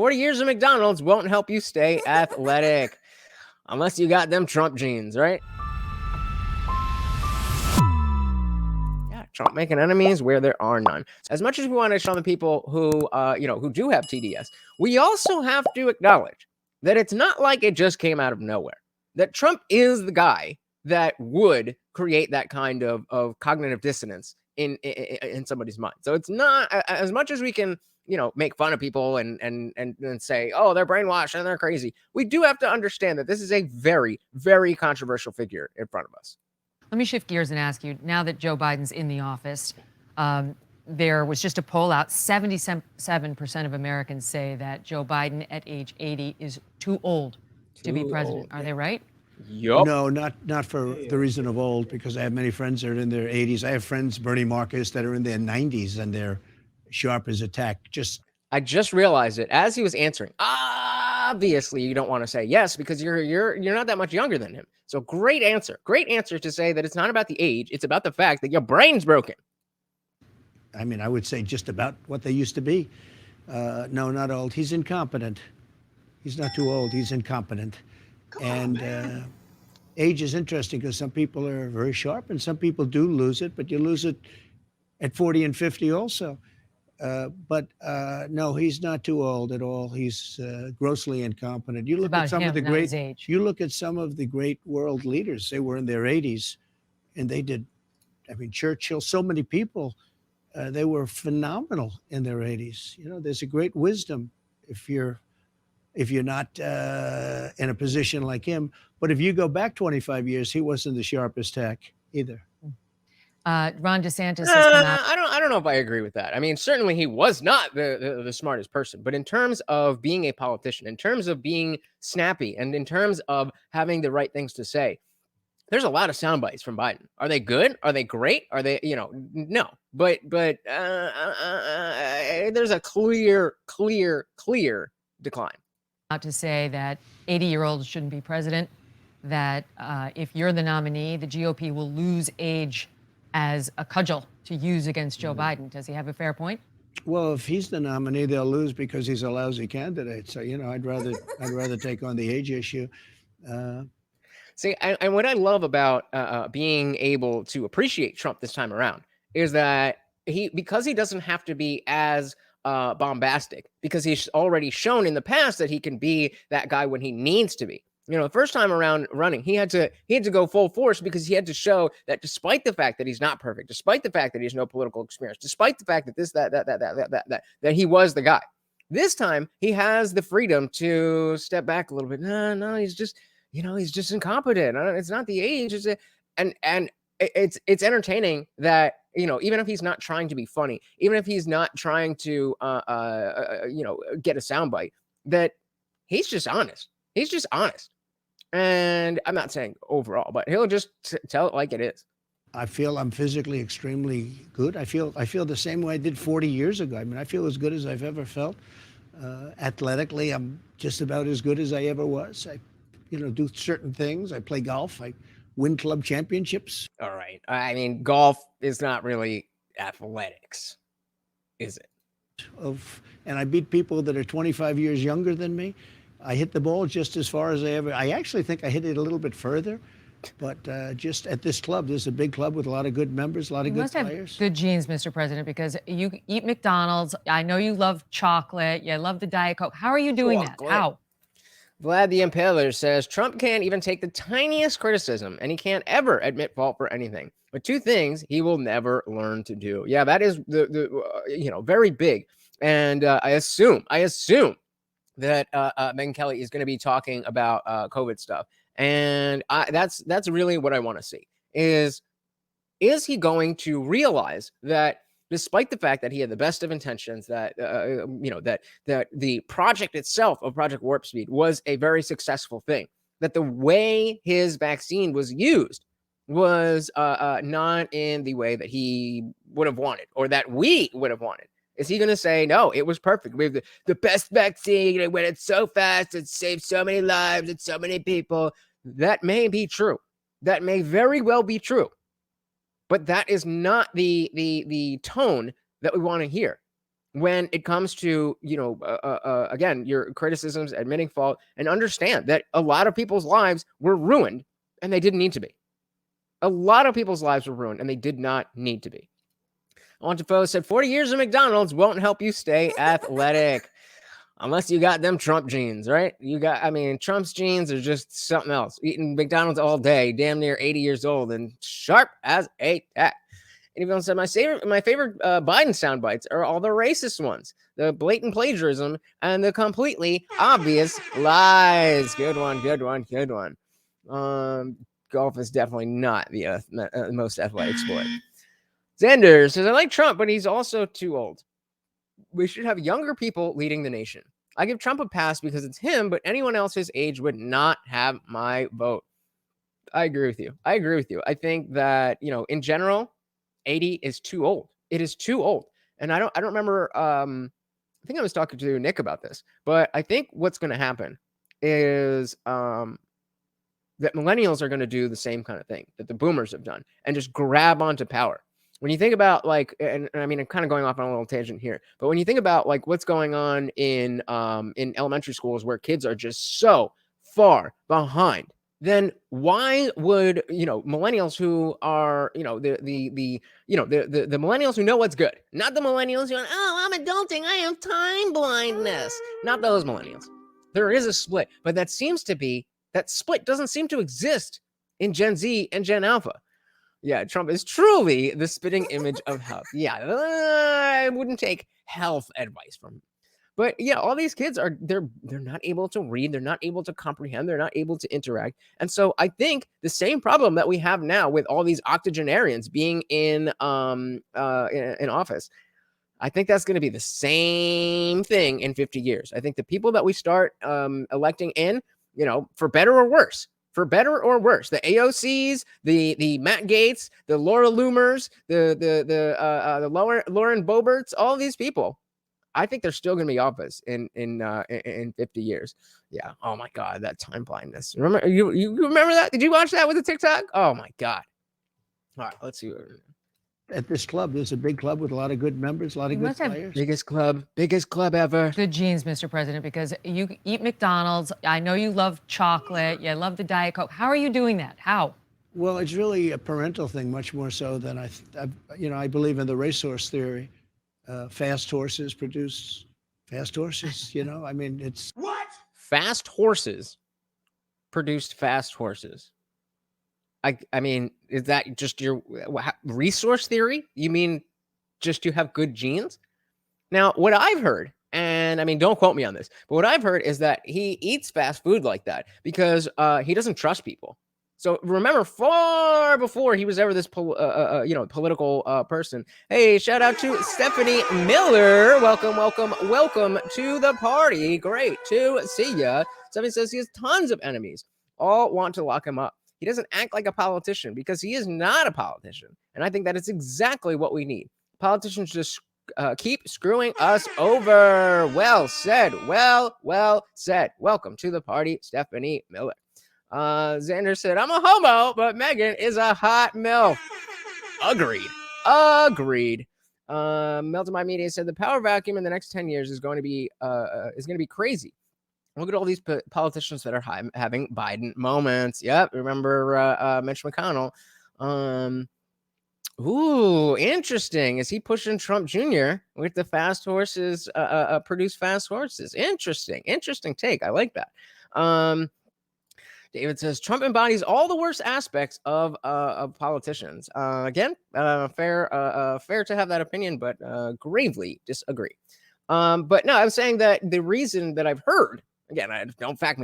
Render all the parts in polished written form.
40 years of McDonald's won't help you stay athletic unless you got them Trump genes, right? Yeah, Trump making enemies where there are none. As much as we want to show the people who, who do have TDS, we also have to acknowledge that it's not like it just came out of nowhere. That Trump is the guy that would create that kind of cognitive dissonance in somebody's mind. So it's not as much as we can, make fun of people and say, oh, they're brainwashed and they're crazy. We do have to understand that this is a very, very controversial figure in front of us. Let me shift gears and ask you, now that Joe Biden's in the office, there was just a poll out, 77% of Americans say that Joe Biden at age 80 is too old to be president. Are they right? Yup. No, not for the reason of old, because I have many friends that are in their 80s. I have friends, Bernie Marcus, that are in their 90s and they're sharp as a tack. I just realized it as he was answering. Obviously, you don't want to say yes because you're not that much younger than him. So great answer to say that it's not about the age, it's about the fact that your brain's broken. I mean, I would say just about what they used to be. No, not old. He's incompetent. He's not too old. He's incompetent. Age is interesting because some people are very sharp and some people do lose it, but you lose it at 40 and 50 also. But no, he's not too old at all. He's grossly incompetent. You look at some of the great. You look at some of the great world leaders. They were in their 80s, and they did. I mean, Churchill. So many people. They were phenomenal in their 80s. There's a great wisdom if you're not in a position like him. But if you go back 25 years, he wasn't the sharpest tack either. Ron DeSantis has come out. I don't know if I agree with that. I mean, certainly he was not the smartest person, but in terms of being a politician, in terms of being snappy, and in terms of having the right things to say, there's a lot of sound bites from Biden. Are they good? Are they great? Are they, no. But there's a clear decline. Out to say that 80-year-olds shouldn't be president, that if you're the nominee, the GOP will lose age as a cudgel to use against Joe Biden. Does he have a fair point? Well, if he's the nominee, they'll lose because he's a lousy candidate. So, I'd rather take on the age issue. See, and what I love about being able to appreciate Trump this time around is that because he doesn't have to be as bombastic, because he's already shown in the past that he can be that guy when he needs to be. The first time around running, he had to go full force because he had to show that despite the fact that he's not perfect, despite the fact that he has no political experience, despite the fact that that he was the guy. This time he has the freedom to step back a little bit. No, he's just incompetent. It's not the age. It's entertaining that, even if he's not trying to be funny, even if he's not trying to, get a soundbite, that he's just honest. He's just honest. And I'm not saying overall, but he'll just tell it like it is. I feel I'm physically extremely good. I feel the same way I did 40 years ago. I mean, I feel as good as I've ever felt. Athletically, I'm just about as good as I ever was. I do certain things. I play golf. I win club championships. All right. I mean, golf is not really athletics, is it? And I beat people that are 25 years younger than me. I hit the ball just as far as I actually think I hit it a little bit further. But just at this club, there's a big club with a lot of good members, a lot of good players. You must have good genes, Mr. President, because you eat McDonald's. I know you love chocolate. You love the Diet Coke. How are you doing that? How? Vlad the Impaler says Trump can't even take the tiniest criticism, and he can't ever admit fault for anything. But two things he will never learn to do. Yeah, that is the very big. And I assume that Megyn Kelly is going to be talking about COVID stuff, and that's really what I want to see. Is he going to realize that, despite the fact that he had the best of intentions, that that the project itself of Project Warp Speed was a very successful thing, that the way his vaccine was used was not in the way that he would have wanted or that we would have wanted? Is he going to say, no, it was perfect, we have the best vaccine, it went so fast, it saved so many lives and so many people? That may be true. That may very well be true. But that is not the tone that we want to hear. when it comes to, again, your criticisms, admitting fault, and understand that a lot of people's lives were ruined and they didn't need to be. A lot of people's lives were ruined and they did not need to be. Ontifo said 40 years of McDonald's won't help you stay athletic. Unless you got them Trump genes, right? Trump's genes are just something else. Eating McDonald's all day, damn near 80 years old and sharp as a tack. And even said my favorite Biden sound bites are all the racist ones, the blatant plagiarism, and the completely obvious lies. Good one. Golf is definitely not the most athletic sport. Xander says, I like Trump, but he's also too old. We should have younger people leading the nation. I give Trump a pass because it's him, but anyone else his age would not have my vote. I agree with you. I think that, in general, 80 is too old. It is too old. And I don't remember, I think I was talking to Nick about this, but I think what's going to happen is that millennials are going to do the same kind of thing that the boomers have done and just grab onto power. When you think about and I mean, I'm kind of going off on a little tangent here, but when you think about what's going on in elementary schools where kids are just so far behind, then why would millennials who are the millennials who know what's good, not the millennials who are, I'm adulting, I have time blindness, not those millennials. There is a split, but that split doesn't seem to exist in Gen Z and Gen Alpha. Yeah, Trump is truly the spitting image of health. Yeah, I wouldn't take health advice from him. But yeah, all these kids they're not able to read, they're not able to comprehend, they're not able to interact. And so I think the same problem that we have now with all these octogenarians being in office, I think that's going to be the same thing in 50 years. I think the people that we start electing in, for better or worse, the AOCs, the Matt Gaetz, the Laura Loomers, the Lauren Boeberts, all these people, I think they're still going to be office in 50 years. Yeah. Oh my God, that time blindness. Remember you remember that? Did you watch that with the TikTok? Oh my God. All right, let's see. At this club, there's a big club with a lot of good members, a lot of good players. Biggest club ever. Good genes, Mr. President, because you eat McDonald's. I know you love chocolate. You love the Diet Coke. How are you doing that? How? Well, it's really a parental thing, much more so than I believe in the racehorse theory. Fast horses produce fast horses. I mean, it's what? Fast horses produced fast horses. I mean, is that just your resource theory? You mean just you have good genes? Now, what I've heard, and I mean, don't quote me on this, but what I've heard is that he eats fast food like that because he doesn't trust people. So remember, far before he was ever this political person. Hey, shout out to Stephanie Miller. Welcome to the party. Great to see ya. Stephanie says he has tons of enemies. All want to lock him up. He doesn't act like a politician because he is not a politician. And I think that is exactly what we need. Politicians just keep screwing us over. Well said. Well said. Welcome to the party, Stephanie Miller. Xander said, I'm a homo, but Megyn is a hot MILF. Agreed. Melted My Media said the power vacuum in the next 10 years is going to be crazy. Look at all these politicians that are having Biden moments. Yep. Remember Mitch McConnell. Ooh, interesting. Is he pushing Trump Jr. with the fast horses, produce fast horses? Interesting take. I like that. David says Trump embodies all the worst aspects of politicians. Again, fair to have that opinion, but gravely disagree. But no, I'm saying that the reason that I've heard, again, I don't fact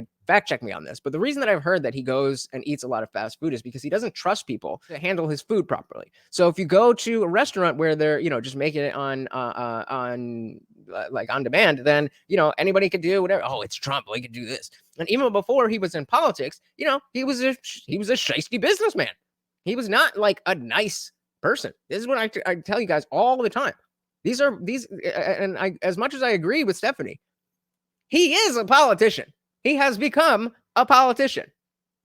check me on this, but the reason that I've heard that he goes and eats a lot of fast food is because he doesn't trust people to handle his food properly. So if you go to a restaurant where they're, just making it on demand, then, anybody could do whatever. Oh, it's Trump. He could do this. And even before he was in politics, he was a shiesty businessman. He was not like a nice person. This is what I tell you guys all the time. As much as I agree with Stephanie, he is a politician. He has become a politician.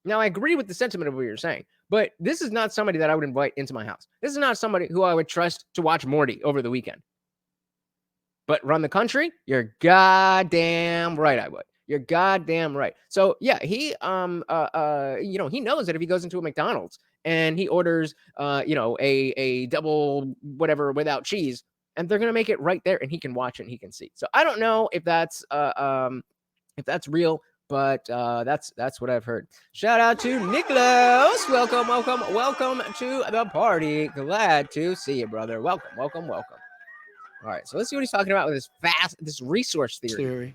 Now, I agree with the sentiment of what you're saying, but this is not somebody that I would invite into my house. This is not somebody who I would trust to watch Morty over the weekend. but run the country, you're goddamn right I would. You're goddamn right. So yeah, he he knows that if he goes into a McDonald's and he orders a double whatever without cheese, and they're gonna make it right there, and he can watch it and he can see. So I don't know if that's real, but that's what I've heard. Shout out to Nicholas. Welcome to the party. Glad to see you, brother. Welcome. All right, so let's see what he's talking about with this resource theory.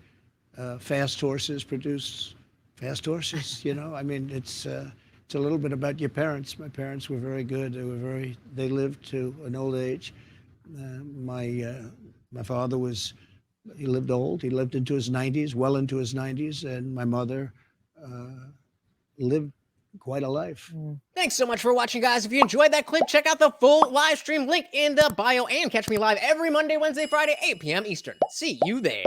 Fast horses produce fast horses. I mean, it's a little bit about your parents. My parents were very good. They lived to an old age. My father he lived old. He lived into his 90s, well into his 90s, and my mother lived quite a life. Thanks so much for watching, guys. If you enjoyed that clip, check out the full live stream link in the bio and catch me live every Monday, Wednesday, Friday, 8 p.m. Eastern. See you there.